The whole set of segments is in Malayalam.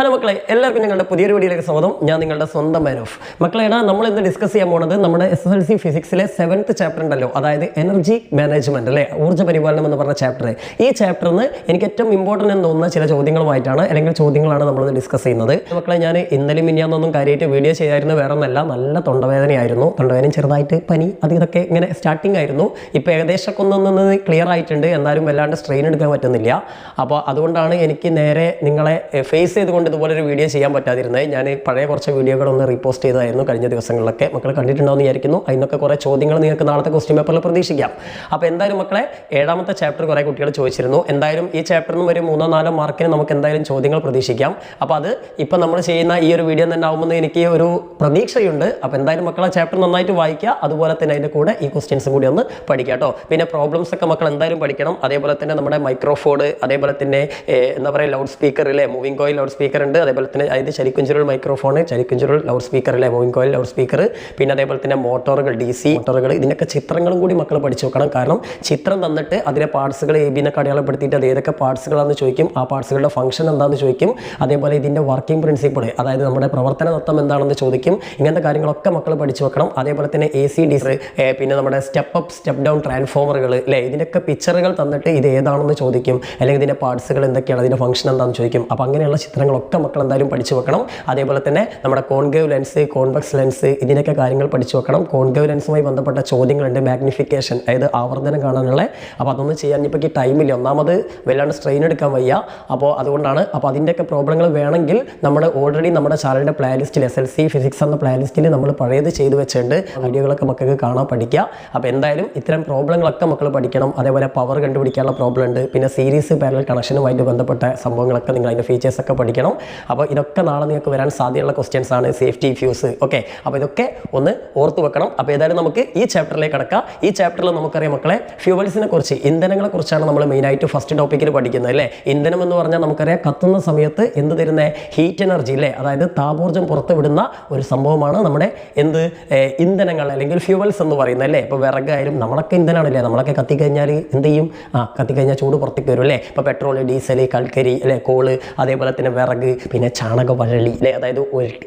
ഹലോ മക്കളെ, എല്ലാവർക്കും ഞങ്ങളുടെ പുതിയൊരു വീഡിയോയിലേക്ക് സ്വാഗതം. ഞാൻ നിങ്ങളുടെ സ്വന്തം മാൻ ഓഫ്. മക്കളെടാ, നമ്മൾ ഇന്ന് ഡിസ്കസ് ചെയ്യാൻ പോകുന്നത് നമ്മുടെ SSLC ഫിസിക്സിലെ 7th ചാപ്റ്റർ ഉണ്ടല്ലോ, അതായത് എനർജി മാനേജ്മെന്റ് അല്ലേ, ഊർജ്ജ പരിപാലനം എന്ന് പറഞ്ഞ ചാപ്റ്റർ. ഈ ചാപ്റ്ററിന് എനിക്ക് ഏറ്റവും ഇമ്പോർട്ടൻ്റ് എന്ന് തോന്നുന്ന ചില ചോദ്യങ്ങളുമായിട്ടാണ് അല്ലെങ്കിൽ ചോദ്യങ്ങളാണ് നമ്മൾ ഡിസ്കസ് ചെയ്യുന്നത്. മക്കളെ, ഞാൻ ഇന്നലെ മിനിയാന്നൊന്നും കാര്യമായിട്ട് വീഡിയോ ചെയ്യായിരുന്നു, വേറെ ഒന്നല്ല, നല്ല തൊണ്ടവേദനയായിരുന്നു. തൊണ്ടവേദന ചെറുതായിട്ട് പനി ഇതൊക്കെ ഇങ്ങനെ സ്റ്റാർട്ടിങ് ആയിരുന്നു. ഇപ്പോൾ ഏകദേശം ഒന്നൊന്ന് ക്ലിയർ ആയിട്ടുണ്ട്, എന്നാലും വല്ലാണ്ട് സ്ട്രെയിൻ എടുക്കാൻ പറ്റുന്നില്ല. അപ്പോൾ അതുകൊണ്ടാണ് എനിക്ക് നേരെ നിങ്ങളെ ഫേസ് ചെയ്തുകൊണ്ട് ഇതുപോലെ ഒരു വീഡിയോ ചെയ്യാൻ പറ്റാതിരുന്നത്. ഞാൻ പഴയ കുറച്ച് വീഡിയോകളൊന്ന് റീപോസ്റ്റ് ചെയ്തായിരുന്നു കഴിഞ്ഞ ദിവസങ്ങളിലൊക്കെ. മക്കൾ കണ്ടിട്ടുണ്ടാവുമെന്ന് വിചാരിക്കുന്നു. അതിനൊക്കെ കുറേ ചോദ്യങ്ങൾ നിങ്ങൾക്ക് നാളത്തെ ക്വസ്റ്റ്യൻ പേപ്പറിൽ പ്രതീക്ഷിക്കാം. അപ്പോൾ എന്തായാലും മക്കളെ, 7ാമത്തെ ചാപ്റ്റർ കുറേ കുട്ടികൾ ചോദിച്ചിരുന്നു. എന്തായാലും ഈ ചാപ്റ്ററിൽ നിന്ന് ഒരു 3-4 മാർക്കിന് നമുക്ക് എന്തായാലും ചോദ്യങ്ങൾ പ്രതീക്ഷിക്കാം. അപ്പോൾ അത് ഇപ്പം നമ്മൾ ചെയ്യുന്ന ഈ ഒരു വീഡിയോ തന്നെ ആകുമെന്ന് എനിക്ക് ഒരു പ്രതീക്ഷയുണ്ട്. അപ്പോൾ എന്തായാലും മക്കളെ ചാപ്റ്റർ നന്നായിട്ട് വായിക്കുക, അതുപോലെ തന്നെ അതിൻ്റെ കൂടെ ഈ ക്വസ്റ്റ്യൻസും കൂടി ഒന്ന് പഠിക്കുക കേട്ടോ. പിന്നെ പ്രോബ്ലംസ് ഒക്കെ മക്കൾ എന്തായാലും പഠിക്കണം. അതേപോലെ തന്നെ നമ്മുടെ മൈക്രോഫോൺ, അതേപോലെ തന്നെ എന്താ പറയുക, ലൗഡ് സ്പീക്കർ ഇല്ലേ, മൂവിംഗ് കോയിൽ ലൗഡ് സ്പീക്കർ ഉണ്ട്. അതേപോലെ തന്നെ അതായത് ചരിക്കുഞ്ചുരുൾ മൈക്രോഫോൺ, ചരിക്കുഞ്ചുരുൾ ലൗഡ് സ്പീക്കർ അല്ലേ, മൂവിംഗ് കോയിൽ ലൗഡ് സ്പീക്കർ. പിന്നെ അതേപോലെ തന്നെ മോട്ടോറുകൾ, DC മോട്ടോറുകൾ, ഇതിനൊക്കെ ചിത്രങ്ങളും കൂടി മക്കൾ പഠിച്ചു വെക്കണം. കാരണം ചിത്രം തന്നിട്ട് അതിലെ പാർട്സുകൾ എബിനൊക്കെ അടയാളപ്പെടുത്തിയിട്ട് അത് ഏതൊക്കെ പാർട്സുകളാണെന്ന് ചോദിക്കും, ആ പാർട്സുകളുടെ ഫംഗ്ഷൻ എന്താണെന്ന് ചോദിക്കും. അതേപോലെ ഇതിൻ്റെ വർക്കിംഗ് പ്രിൻസിപ്പിൾ, അതായത് നമ്മുടെ പ്രവർത്തന തത്വം എന്താണെന്ന് ചോദിക്കും. ഇങ്ങനത്തെ കാര്യങ്ങളൊക്കെ മക്കൾ പഠിച്ചു വെക്കണം. അതേപോലെ തന്നെ AC DC, പിന്നെ നമ്മുടെ സ്റ്റെപ്പ് അപ്പ് സ്റ്റെപ്പ് ഡൗൺ ട്രാൻസ്ഫോമറുകൾ അല്ലേ, ഇതിൻ്റെയൊക്കെ പിക്ചറുകൾ തന്നിട്ട് ഇത് ഏതാണെന്ന് ചോദിക്കും, അല്ലെങ്കിൽ ഇതിൻ്റെ പാർട്സുകൾ എന്തൊക്കെയാണ്, അതിൻ്റെ ഫംഗ്ഷൻ എന്താണെന്ന് ചോദിക്കും. അപ്പോൾ അങ്ങനെയുള്ള ചിത്രങ്ങളൊക്കെ മക്കൾ എന്തായാലും പഠിച്ചു വെക്കണം. അതേപോലെ തന്നെ നമ്മുടെ കോൺകേവ് ലെൻസ്, കോൺവെക്സ് ലെൻസ്, ഇതിനൊക്കെ കാര്യങ്ങൾ പഠിച്ചു വെക്കണം. കോൺകേവ് ലെൻസുമായി ബന്ധപ്പെട്ട ചോദ്യങ്ങളുണ്ട്, മാഗ്നിഫിക്കേഷൻ, അതായത് ആവർത്തനം കാണാനുള്ള. അപ്പോൾ അതൊന്നും ചെയ്യാൻ ഇപ്പോൾ ടൈമില്ല, ഒന്നാമത് വല്ലാണ്ട് സ്ട്രെയിൻ എടുക്കാൻ വയ്യ. അപ്പോൾ അതുകൊണ്ടാണ്. അപ്പോൾ അതിൻ്റെയൊക്കെ പ്രോബ്ലങ്ങൾ വേണമെങ്കിൽ നമ്മൾ ഓൾറെഡി നമ്മുടെ ചാനലിൻ്റെ പ്ലേലിസ്റ്റിൽ SSLC ഫിസിക്സ് എന്ന പ്ലേലിസ്റ്റിൽ നമ്മൾ പഴയത് ചെയ്ത് വെച്ചിട്ടുണ്ട്. വീഡിയോകളൊക്കെ മക്കൾക്ക് കാണാൻ പഠിക്കുക. അപ്പോൾ എന്തായാലും ഇത്തരം പ്രോബ്ലങ്ങളൊക്കെ മക്കൾ പഠിക്കണം. അതേപോലെ പവർ കണ്ടുപിടിക്കാനുള്ള പ്രോബ്ലം ഉണ്ട്. പിന്നെ സീരീസ് പാരലൽ കണക്ഷനുമായിട്ട് ബന്ധപ്പെട്ട സംഭവങ്ങളൊക്കെ നിങ്ങൾ അതിൻ്റെ ഫീച്ചേഴ്സൊക്കെ പഠിക്കണം. അപ്പോൾ ഇതൊക്കെ നാളെ നിങ്ങൾക്ക് വരാൻ സാധ്യതയുള്ള ക്വസ്റ്റ്യൻസ് ആണ്. Safety, fuse, okay. അപ്പോൾ ഇതൊക്കെ ഒന്ന് ഓർത്ത് വെക്കണം. അപ്പോൾ ഏതായാലും നമുക്ക് ഈ ചാപ്റ്ററിലേക്ക് കടക്കാം. ഈ ചാപ്റ്ററിൽ നമുക്കറിയാം മക്കളെ, ഫ്യൂവൽസിനെ കുറിച്ച്, ഇന്ധനങ്ങളെ കുറിച്ചാണ് നമ്മൾ മെയിനായിട്ട് ഫസ്റ്റ് ടോപ്പിക്കിൽ പഠിക്കുന്നത് അല്ലേ. ഇന്ധനം എന്ന് പറഞ്ഞാൽ നമുക്കറിയാം, കത്തുന്ന സമയത്ത് എന്ത് തരുന്ന ഹീറ്റ് എനർജി അല്ലേ, അതായത് താപോർജ്ജം പുറത്ത് വിടുന്ന ഒരു സംഭവമാണ് നമ്മുടെ ഇന്ധനങ്ങൾ അല്ലെങ്കിൽ ഫ്യൂവൽസ് എന്ന് പറയുന്നത് അല്ലേ. ഇപ്പോൾ വിറകായാലും നമ്മളൊക്കെ ഇന്ധനമാണല്ലേ, നമ്മളൊക്കെ കത്തിക്കഴിഞ്ഞാൽ എന്ത് ചെയ്യും, കത്തിക്കഴിഞ്ഞാൽ ചൂട് പുറത്തേക്ക് വരും അല്ലേ. ഇപ്പോൾ പെട്രോൾ, ഡീസൽ, കൽക്കരി അല്ലേ, കോള്, അതേപോലെ തന്നെ വിറക്, പിന്നെ ചാണകവഴലി അല്ലേ, അതായത്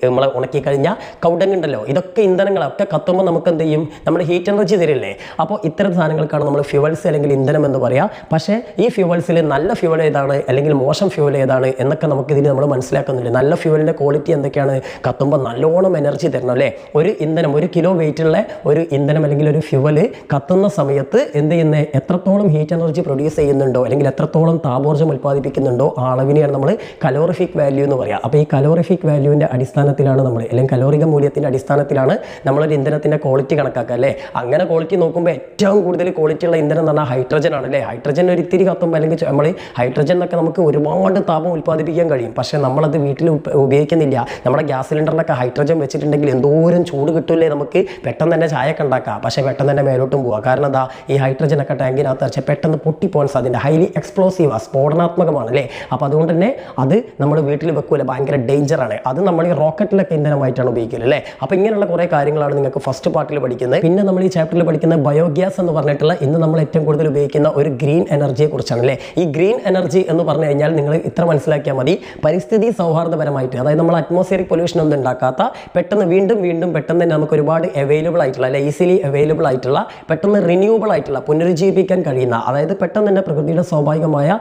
നമ്മൾ ഉണക്കി കഴിഞ്ഞാൽ കൗടങ്ങുണ്ടല്ലോ, ഇതൊക്കെ ഇന്ധനങ്ങളൊക്കെ കത്തുമ്പോൾ നമുക്ക് എന്ത് ചെയ്യും, നമ്മൾ ഹീറ്റ് എനർജി തരില്ലേ. അപ്പോൾ ഇത്തരം സാധനങ്ങൾക്കാണ് നമ്മൾ ഫ്യൂവൽസ് അല്ലെങ്കിൽ ഇന്ധനം എന്ന് പറയാം. പക്ഷേ ഈ ഫ്യൂവൽസിൽ നല്ല ഫ്യൂവൽ ഏതാണ് അല്ലെങ്കിൽ മോശം ഫ്യൂവൽ ഏതാണ് എന്നൊക്കെ നമുക്കിതിൽ നമ്മൾ മനസ്സിലാക്കുന്നില്ല. നല്ല ഫ്യൂവലിൻ്റെ ക്വാളിറ്റി എന്തൊക്കെയാണ്, കത്തുമ്പോൾ നല്ലോണം എനർജി തരണം അല്ലേ. ഒരു ഇന്ധനം, 1 കിലോ വെയിറ്റുള്ള ഒരു ഇന്ധനം അല്ലെങ്കിൽ ഒരു ഫ്യൂവൽ കത്തുന്ന സമയത്ത് എന്ത് ചെയ്യുന്നത്, എത്രത്തോളം ഹീറ്റ് എനർജി പ്രൊഡ്യൂസ് ചെയ്യുന്നുണ്ടോ അല്ലെങ്കിൽ എത്രത്തോളം താപോർജ്ജം ഉൽപ്പാദിപ്പിക്കുന്നുണ്ടോ ആ അളവിനെയാണ് നമ്മൾ കലോറിഫിക് വാല്യൂ എന്ന് പറയാം. അപ്പോൾ ഈ കലോറിഫിക് വാല്യൂവിൻ്റെ അടിസ്ഥാനത്തിലാണ് നമ്മൾ, അല്ലെങ്കിൽ കലോറിക മൂല്യത്തിൻ്റെ അടിസ്ഥാനത്തിലാണ് നമ്മളൊരു ഇന്ധനത്തിൻ്റെ ക്വാളിറ്റി കണക്കാക്കുക അല്ലേ. അങ്ങനെ ക്വാളിറ്റി നോക്കുമ്പോൾ ഏറ്റവും കൂടുതൽ ക്വാളിറ്റി ഉള്ള ഇന്ധനം എന്ന് പറഞ്ഞാൽ ഹൈഡ്രജൻ ആണ് അല്ലേ. ഹൈഡ്രജൻ ഒരു ഇത്തിരി കത്തുമ്പോൾ അല്ലെങ്കിൽ നമ്മൾ ഹൈഡ്രജൻ എന്നൊക്കെ നമുക്ക് ഒരുപാട് താപം ഉൽപ്പാദിപ്പിക്കാൻ കഴിയും. പക്ഷേ നമ്മളത് വീട്ടിൽ ഉപയോഗിക്കുന്നില്ല. നമ്മുടെ ഗ്യാസ് സിലിണ്ടറിലൊക്കെ ഹൈഡ്രജൻ വെച്ചിട്ടുണ്ടെങ്കിൽ എന്തോരം ചൂട് കിട്ടില്ലേ, നമുക്ക് പെട്ടെന്ന് തന്നെ ചായയൊക്കെ ഉണ്ടാക്കാം. പക്ഷേ പെട്ടെന്ന് തന്നെ മേലോട്ടും പോവുക. കാരണം എന്താ, ഈ ഹൈഡ്രജനൊക്കെ ടാങ്കിനകത്ത് വെച്ചാൽ പെട്ടെന്ന് പൊട്ടിപ്പോകാൻ സാധ്യത, ഹൈലി എക്സ്പ്ലോസീവ്, സ്ഫോടനാത്മകമാണ് അല്ലേ. അപ്പോൾ അതുകൊണ്ട് തന്നെ അത് നമ്മൾ വീട്ടിൽ വെക്കൂല, ഭയങ്കര ഡേഞ്ചറാണ്. അത് നമ്മൾ ഈ റോക്കറ്റിലൊക്കെ ഇന്ധനമായിട്ടാണ് ഉപയോഗിക്കുന്നത് അല്ലേ. അപ്പോൾ ഇങ്ങനെയുള്ള കുറേ കാര്യങ്ങളാണ് നിങ്ങൾക്ക് ഫസ്റ്റ് പാർട്ടിൽ പഠിക്കുന്നത്. പിന്നെ നമ്മൾ ഈ ചാപ്റ്ററിൽ പഠിക്കുന്ന ബയോഗ്യാസ് എന്ന് പറഞ്ഞിട്ടുള്ള ഇന്ന് നമ്മൾ ഏറ്റവും കൂടുതൽ ഉപയോഗിക്കുന്ന ഒരു ഗ്രീൻ എനർജിയെ കുറിച്ചാണ് അല്ലേ. ഈ ഗ്രീൻ എനർജി എന്ന് പറഞ്ഞു കഴിഞ്ഞാൽ നിങ്ങൾ ഇത്ര മനസ്സിലാക്കിയാൽ മതി, പരിസ്ഥിതി സൗഹാർദ്ദപരമായിട്ട്, അതായത് നമ്മൾ അറ്റ്മോസ്ഫിയറിക് പൊല്യൂഷൻ ഒന്നും ഉണ്ടാക്കാത്ത, പെട്ടെന്ന് വീണ്ടും പെട്ടെന്ന് തന്നെ നമുക്ക് ഒരുപാട് അവൈലബിൾ ആയിട്ടുള്ള അല്ലെ, ഈസിലി അവൈലബിൾ ആയിട്ടുള്ള, പെട്ടെന്ന് റിന്യൂവബിൾ ആയിട്ടുള്ള, പുനരുജ്ജീവിപ്പിക്കാൻ കഴിയുന്ന, അതായത് പെട്ടെന്ന് തന്നെ പ്രകൃതിയുടെ സ്വാഭാവികമായ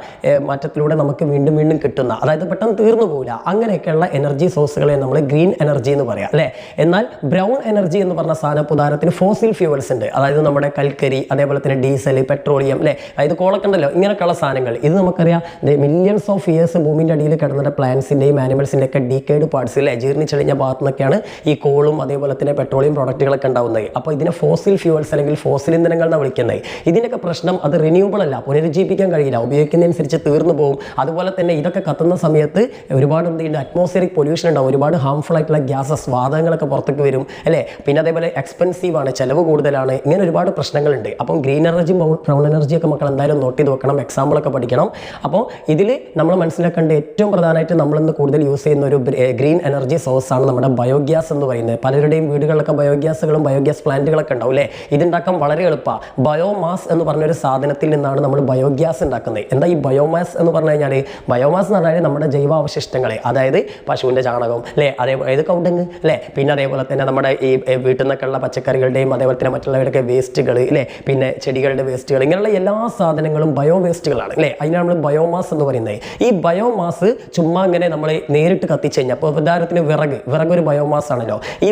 മാറ്റത്തിലൂടെ നമുക്ക് വീണ്ടും കിട്ടുന്ന, അതായത് പെട്ടെന്ന് തീർന്നു പോകില്ല, അങ്ങനെയൊക്കെയുള്ള എനർജി സോഴ്സുകളെ നമ്മൾ ഗ്രീൻ എനർജി എന്ന് പറയാം അല്ലേ. എന്നാൽ ബ്രൗൺ എനർജി എന്ന് പറഞ്ഞ സാധനം, ഉദാഹരണത്തിന് ഫോസിൽ ഫ്യൂവൽസ് ഉണ്ട്, അതായത് നമ്മുടെ കൽക്കരി, അതേപോലെ തന്നെ ഡീസൽ, പെട്രോളിയം അല്ലേ, അതായത് കോളൊക്കെ ഉണ്ടല്ലോ, ഇങ്ങനെയൊക്കെയുള്ള സാധനങ്ങൾ. ഇത് നമുക്കറിയാം മില്യൺസ് ഓഫ് ഇയേഴ്സ് ഭൂമിൻ്റെ അടിയിൽ കിടന്നിട്ട് പ്ലാന്റ്സിൻ്റെയും ആനിമൽസിൻ്റെ ഒക്കെ ഡീക്കേഡ് പാർട്സ് അല്ലേ, ജീർണിച്ചഴിഞ്ഞ ഭാഗത്തു നിന്നൊക്കെയാണ് ഈ കോളും അതേപോലെ തന്നെ പെട്രോളിയം പ്രോഡക്റ്റുകളൊക്കെ ഉണ്ടാവുന്നത്. അപ്പോൾ ഇതിനെ ഫോസിൽ ഫ്യൂവൽസ് അല്ലെങ്കിൽ ഫോസിൽ ഇന്ധനങ്ങൾ എന്നാണ് വിളിക്കുന്നത്. ഇതിൻ്റെയൊക്കെ പ്രശ്നം അത് റിന്യൂവബിൾ അല്ല, പുനരുജ്ജീവിപ്പിക്കാൻ കഴിയില്ല, ഉപയോഗിക്കുന്നതനുസരിച്ച് തീർന്നു പോകും. അതുപോലെ തന്നെ ഇതൊക്കെ കത്തുന്ന സമയത്ത് ഒരുപാട് എന്ത് ചെയ്യുന്നുണ്ട്, അറ്റ്മോസ്ഫിയറിക് പൊല്യൂഷൻ ഉണ്ടാവും, ഒരുപാട് ഹാംഫുൾ ആയിട്ടുള്ള ഗ്യാസസ്, വാതകങ്ങളൊക്കെ പുറത്തേക്ക് വരും അല്ലേ. പിന്നെ അതേപോലെ എക്സ്പെൻസീവ് ആണ്, ചിലവ് കൂടുതലാണ്, ഇങ്ങനെ ഒരുപാട് പ്രശ്നങ്ങളുണ്ട്. അപ്പം ഗ്രീൻ എനർജി, ബ്രൗൺ എനർജിയൊക്കെ മക്കൾ എന്തായാലും നോട്ട് ചെയ്ത് വെക്കണം, എക്സാമ്പിളൊക്കെ പഠിക്കണം. അപ്പോൾ ഇതിൽ നമ്മൾ മനസ്സിലാക്കേണ്ട ഏറ്റവും പ്രധാനമായിട്ട് നമ്മളിന്ന് കൂടുതൽ യൂസ് ചെയ്യുന്ന ഒരു ഗ്രീൻ എനർജി സോഴ്സ് ആണ് നമ്മുടെ ബയോഗ്യാസ് എന്ന് പറയുന്നത്. പലരുടെയും വീടുകളിലൊക്കെ ബയോഗ്യാസുകളും ബയോഗ്യാസ് പ്ലാന്റുകളൊക്കെ ഉണ്ടാവും അല്ലേ. ഇതുണ്ടാക്കാൻ വളരെ എളുപ്പമാണ്. ബയോമാസ് എന്ന് പറഞ്ഞൊരു സാധനത്തിൽ നിന്നാണ് നമ്മൾ ബയോഗ്യാസ് ഉണ്ടാക്കുന്നത്. എന്താ ഈ ബയോമാസ് എന്ന് പറഞ്ഞു കഴിഞ്ഞാൽ, ബയോമാസ് എന്ന് പറഞ്ഞാൽ നമ്മുടെ ജൈവാവശിഷ്ടം അവശിഷ്ടങ്ങൾ, അതായത് പശുവിൻ്റെ ചാണകം അല്ലേ, അതേപോലെ കൗണ്ടങ്ങ് അല്ലേ, പിന്നെ അതേപോലെ തന്നെ നമ്മുടെ ഈ വീട്ടിൽ നിന്നൊക്കെയുള്ള പച്ചക്കറികളുടെയും അതേപോലെ തന്നെ മറ്റുള്ളവരുടെയൊക്കെ വേസ്റ്റുകൾ അല്ലേ, പിന്നെ ചെടികളുടെ വേസ്റ്റുകൾ, ഇങ്ങനെയുള്ള എല്ലാ സാധനങ്ങളും ബയോ വേസ്റ്റുകളാണ് അല്ലേ. അതിനാണ് നമ്മൾ ബയോമാസ് എന്ന് പറയുന്നത്. ഈ ബയോമാസ് ചുമ്മാ ഇങ്ങനെ നമ്മൾ നേരിട്ട് കത്തിച്ച് കഴിഞ്ഞാൽ, അപ്പോൾ ഉദാഹരണത്തിന് വിറക് ഒരു ബയോമാസ് ആണല്ലോ. ഈ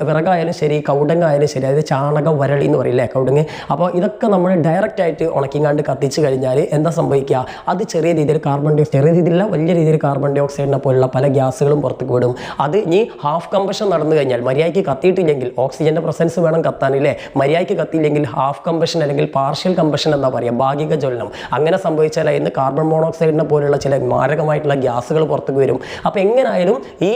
വിറകായാലും ശരി, കൗടങ്ങായാലും ശരി, അതായത് ചാണക വരളി എന്ന് പറയില്ലേ, കൗടങ്ങ്. അപ്പോൾ ഇതൊക്കെ നമ്മൾ ഡയറക്റ്റ് ആയിട്ട് ഉണക്കിങ്ങാണ്ട് കത്തിച്ച് കഴിഞ്ഞാൽ എന്താ സംഭവിക്കുക? അത് ചെറിയ രീതിയിൽ ചെറിയ രീതിയിലുള്ള വലിയ രീതിയിൽ കാർബൺ ഡൈ ഓക്സൈഡിനെ പോലുള്ള പല ഗ്യാസുകളും പുറത്തേക്ക് വിടും. അത് ഇനി ഹാഫ് കമ്പഷൻ നടന്നു കഴിഞ്ഞാൽ, മര്യാദയ്ക്ക് കത്തിയിട്ടില്ലെങ്കിൽ, ഓക്സിജന്റെ പ്രസൻസ് വേണം കത്താനില്ലേ, മര്യാദയ്ക്ക് കത്തിയില്ലെങ്കിൽ ഹാഫ് കമ്പഷൻ അല്ലെങ്കിൽ പാർഷ്യൽ കമ്പഷൻ എന്നാ പറയുക, ഭാഗിക ജ്വലനം. അങ്ങനെ സംഭവിച്ചാൽ ഇന്ന് കാർബൺ മോണോക്സൈഡിനെ പോലുള്ള ചില മാരകമായിട്ടുള്ള ഗ്യാസുകൾ പുറത്തേക്ക് വരും. അപ്പോൾ എങ്ങനെയായാലും ഈ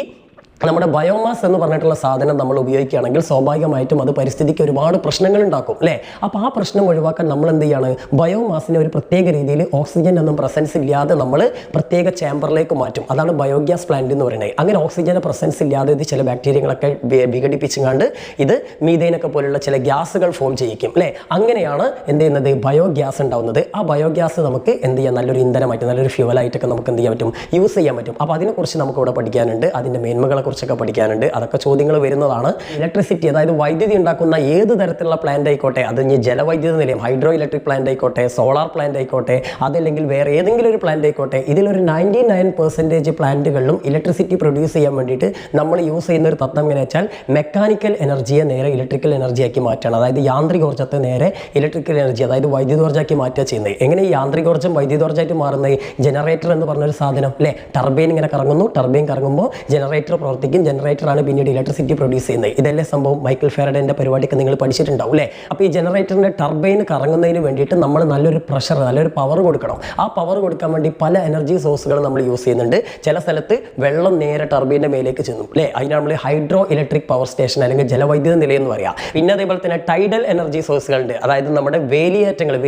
നമ്മുടെ ബയോമാസ് എന്ന് പറഞ്ഞിട്ടുള്ള സാധനം നമ്മൾ ഉപയോഗിക്കുകയാണെങ്കിൽ സ്വാഭാവികമായിട്ടും അത് പരിസ്ഥിതിക്ക് ഒരുപാട് പ്രശ്നങ്ങൾ ഉണ്ടാക്കും അല്ലേ. അപ്പോൾ ആ പ്രശ്നം ഒഴിവാക്കാൻ നമ്മൾ എന്ത് ചെയ്യാണ്? ബയോമാസിനെ ഒരു പ്രത്യേക രീതിയിൽ ഓക്സിജൻ ഒന്നും പ്രസൻസ് ഇല്ലാതെ നമ്മൾ പ്രത്യേക ചേമ്പറിലേക്ക് മാറ്റും. അതാണ് ബയോഗ്യാസ് പ്ലാന്റ് എന്ന് പറയുന്നത്. അങ്ങനെ ഓക്സിജൻ്റെ പ്രസൻസ് ഇല്ലാതെ ഇത് ചില ബാക്ടീരിയകളൊക്കെ വിഘടിപ്പിച്ചുകൊണ്ട് ഇത് മീഥേനൊക്കെ പോലുള്ള ചില ഗ്യാസുകൾ ഫോം ചെയ്യിക്കും അല്ലേ. അങ്ങനെയാണ് എന്ത് ചെയ്യുന്നത്? ബയോഗ്യാസ് ഉണ്ടാവുന്നത്. ആ ബയോഗ്യാസ് നമുക്ക് എന്ത് ചെയ്യാം? നല്ലൊരു ഇന്ധനമായിട്ട്, നല്ലൊരു ഫ്യൂവലായിട്ടൊക്കെ നമുക്ക് എന്ത് ചെയ്യാൻ പറ്റും? യൂസ് ചെയ്യാൻ പറ്റും. അപ്പോൾ അതിനെക്കുറിച്ച് നമുക്ക് ഇവിടെ പഠിക്കാനുണ്ട്, അതിൻ്റെ മേന്മകളെ കുറിച്ചൊക്കെ പഠിക്കാനുണ്ട്. അതൊക്കെ ചോദ്യങ്ങൾ വരുന്നതാണ്. ഇലക്ട്രിസിറ്റി, അതായത് വൈദ്യുതി ഉണ്ടാക്കുന്ന ഏത് തരത്തിലുള്ള പ്ലാന്റ് ആയിക്കോട്ടെ, അത് ഇനി ജലവൈദ്യുത നിലയം, ഹൈഡ്രോ ഇലക്ട്രിക് പ്ലാന്റ് ആയിക്കോട്ടെ, സോളാർ പ്ലാന്റ് ആയിക്കോട്ടെ, അതല്ലെങ്കിൽ വേറെ ഏതെങ്കിലും ഒരു പ്ലാന്റ് ആയിക്കോട്ടെ, ഇതിലൊരു 99% പ്ലാന്റുകളിലും ഇലക്ട്രിസിറ്റി പ്രൊഡ്യൂസ് ചെയ്യാൻ വേണ്ടിയിട്ട് നമ്മൾ യൂസ് ചെയ്യുന്ന ഒരു തത്വം എങ്ങനെ വെച്ചാൽ മെക്കാനിക്കൽ എനർജിയെ നേരെ ഇലക്ട്രിക്കൽ എനർജിയാക്കി മാറ്റുകയാണ്. അതായത് യാന്ത്രികോർജ്ജത്തെ നേരെ ഇലക്ട്രിക്കൽ എനർജി, അതായത് വൈദ്യുതോർജ്ജമാക്കി മാറ്റുക ചെയ്യുന്നത്. എങ്ങനെ ഈ യാന്ത്രികോർജ്ജം വൈദ്യുതോർജ്ജമായിട്ട് മാറുന്നത്? ജനറേറ്റർ എന്ന് പറഞ്ഞൊരു സാധനം അല്ലേ, ടർബൈൻ ഇങ്ങനെ കറങ്ങുന്നു, ടർബൈൻ കറങ്ങുമ്പോൾ ജനറേറ്റർ പ്രവർത്തിക്കും, ജനറേറ്ററാണ് പിന്നീട് ഇലക്ട്രിസിറ്റി പ്രൊഡ്യൂസ് ചെയ്യുന്നത്. ഇതല്ലേ സംഭവം? മൈക്കിൾ ഫാരഡേന്റെ പരിപാടിയൊക്കെ നിങ്ങൾ പഠിച്ചിട്ടുണ്ടാവും അല്ലേ. അപ്പോൾ ഈ ജനറേറ്ററിന്റെ ടർബൈൻ കറങ്ങുന്നതിന് വേണ്ടിയിട്ട് നമ്മൾ നല്ലൊരു പ്രഷർ, നല്ലൊരു പവർ കൊടുക്കണം. ആ പവർ കൊടുക്കാൻ വേണ്ടി പല എനർജി സോഴ്സുകൾ നമ്മൾ യൂസ് ചെയ്യുന്നുണ്ട്. ചില സ്ഥലത്ത് വെള്ളം നേരെ ടർബൈൻ്റെ മേലേക്ക് ചെന്നും അല്ലേ, അതിനാണ് നമ്മൾ ഹൈഡ്രോ ഇലക്ട്രിക് പവർ സ്റ്റേഷൻ അല്ലെങ്കിൽ ജലവൈദ്യുത നിലയം എന്ന് പറയാം. പിന്നെ അതേപോലെ തന്നെ ടൈഡൽ എനർജി സോഴ്സുകളുണ്ട്. അതായത് നമ്മുടെ വേലിയേറ്റങ്ങളും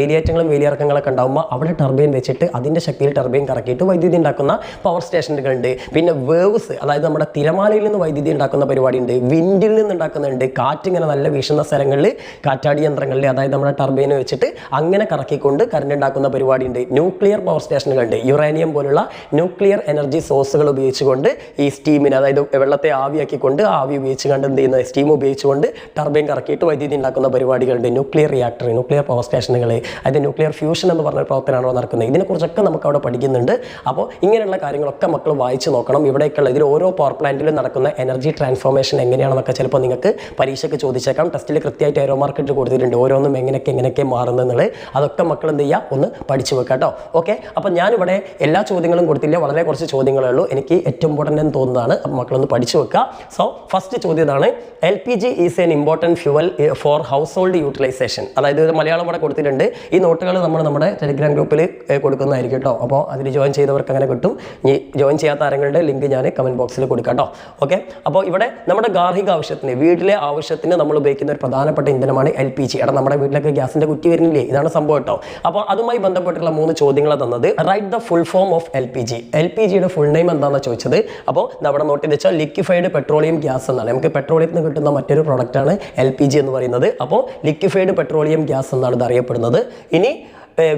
വേലിയിറക്കങ്ങളൊക്കെ ഉണ്ടാകുമ്പോൾ അവിടെ ടർബൈൻ വെച്ചിട്ട് അതിൻ്റെ ശക്തിയിൽ ടർബൈൻ കറക്കിയിട്ട് വൈദ്യുതി ഉണ്ടാക്കുന്ന പവർ സ്റ്റേഷനുകളുണ്ട്. പിന്നെ വേവ്സ്, അതായത് നമ്മുടെ തിരമാലയിൽ നിന്ന് വൈദ്യുതി ഉണ്ടാക്കുന്ന പരിപാടി ഉണ്ട്, വിൻഡിൽ നിന്ന് ഉണ്ടാക്കുന്നുണ്ട്. കാറ്റിങ്ങനെ നല്ല വീശുന്ന സ്ഥലങ്ങളിൽ കാറ്റാടി യന്ത്രങ്ങളിൽ, അതായത് നമ്മുടെ ടർബൈന് വെച്ചിട്ട് അങ്ങനെ കറക്കിക്കൊണ്ട് കറണ്ട് ഉണ്ടാക്കുന്ന പരിപാടി ഉണ്ട്. ന്യൂക്ലിയർ പവർ സ്റ്റേഷനുകളുണ്ട്. യുറേനിയം പോലുള്ള ന്യൂക്ലിയർ എനർജി സോഴ്സുകൾ ഉപയോഗിച്ചുകൊണ്ട് ഈ സ്റ്റീമിന്, അതായത് വെള്ളത്തെ ആവിയാക്കിക്കൊണ്ട് ആവി ഉപയോഗിച്ചുകൊണ്ട് എന്ത് ചെയ്യുന്നത്? സ്റ്റീം ഉപയോഗിച്ചുകൊണ്ട് ടർബൈൻ കറക്കിയിട്ട് വൈദ്യുതി ഉണ്ടാക്കുന്ന പരിപാടികളുണ്ട്. ന്യൂക്ലിയർ റിയാക്ടർ, ന്യൂക്ലിയർ പവർ സ്റ്റേഷനുകൾ, അതായത് ന്യൂക്ലിയർ ഫ്യൂഷൻ എന്ന് പറഞ്ഞ പ്രവർത്തനമാണോ നടക്കുന്നത്? ഇതിനെക്കുറിച്ചൊക്കെ നമുക്ക് അവിടെ പഠിക്കുന്നുണ്ട്. അപ്പോൾ ഇങ്ങനെയുള്ള കാര്യങ്ങളൊക്കെ മക്കൾ വായിച്ച് നോക്കണം. ഇവിടേക്കുള്ള ഇതിൽ ഓരോ പവർ പ്ലാന്റിലും നടക്കുന്ന എനർജി ട്രാൻസ്ഫോർമേഷൻ എങ്ങനെയാണെന്നൊക്കെ ചിലപ്പോൾ നിങ്ങൾക്ക് പരീക്ഷയ്ക്ക് ചോദിച്ചേക്കാം. ടെസ്റ്റിൽ കൃത്യമായിട്ട് എയറോ മാർക്കറ്റ് കൊടുത്തിട്ടുണ്ട്, ഓരോന്നും എങ്ങനെയൊക്കെ മാറുന്നത്. അതൊക്കെ മക്കൾ എന്ത് ചെയ്യുക? ഒന്ന് പഠിച്ചു വെക്കാം കേട്ടോ. ഓക്കെ, അപ്പോൾ ഞാനിവിടെ എല്ലാ ചോദ്യങ്ങളും കൊടുത്തില്ല, വളരെ കുറച്ച് ചോദ്യങ്ങളേ ഉള്ളൂ. എനിക്ക് ഏറ്റവും ഇമ്പോർട്ടൻ്റ് എന്ന് തോന്നുന്നതാണ്. അപ്പോൾ മക്കളൊന്ന് പഠിച്ചു വെക്കുക. സോ ഫസ്റ്റ് ചോദ്യം ഇതാണ്: LPG is an important fuel for household utilisation. അതായത് മലയാളം ഇവിടെ കൊടുത്തിട്ടുണ്ട്. ഈ നോട്ടുകൾ നമ്മൾ നമ്മുടെ ടെലിഗ്രാം ഗ്രൂപ്പിൽ കൊടുക്കുന്നതായിരിക്കും കേട്ടോ. അപ്പോൾ അതിൽ ജോയിൻ ചെയ്തവർക്ക് അങ്ങനെ കിട്ടും. ഇനി ജോയിൻ ചെയ്യാത്ത ആരെങ്കിലും ലിങ്ക് ഞാൻ കമൻറ്റ് ബോക്സിൽ കൊടുക്കാം കേട്ടോ. ഓക്കെ, അപ്പോൾ ഇവിടെ നമ്മുടെ ഗാർഹിക ആവശ്യത്തിന്, വീട്ടിലെ ആവശ്യത്തിന് നമ്മൾ ഉപയോഗിക്കുന്ന ഒരു പ്രധാനപ്പെട്ട ഇന്ധനമാണ് LPG. എടാ, നമ്മുടെ വീട്ടിലൊക്കെ ഗ്യാസിന്റെ കുറ്റി വരുന്നില്ലേ? ഇതാണ് സംഭവം കേട്ടോ. അപ്പോൾ അതുമായി ബന്ധപ്പെട്ടുള്ള 3 ചോദ്യങ്ങൾ തന്നത്. Write the full form of LPG. LPGയുടെ ഫുൾ നെയിം എന്താണെന്ന് ചോദിച്ചത്. അപ്പോൾ നമ്മുടെ നോട്ടിൽ വെച്ചാൽ ലിക്വിഫൈഡ് പെട്രോളിയം ഗ്യാസ് എന്നാണ്. നമുക്ക് പെട്രോളിയത്തിൽ നിന്ന് കിട്ടുന്ന മറ്റൊരു പ്രൊഡക്റ്റാണ് LPG എന്ന് പറയുന്നത്. അപ്പോൾ ലിക്വിഫൈഡ് പെട്രോളിയം ഗ്യാസ് എന്നാണ് ഇത് അറിയപ്പെടുന്നത്. ഇനി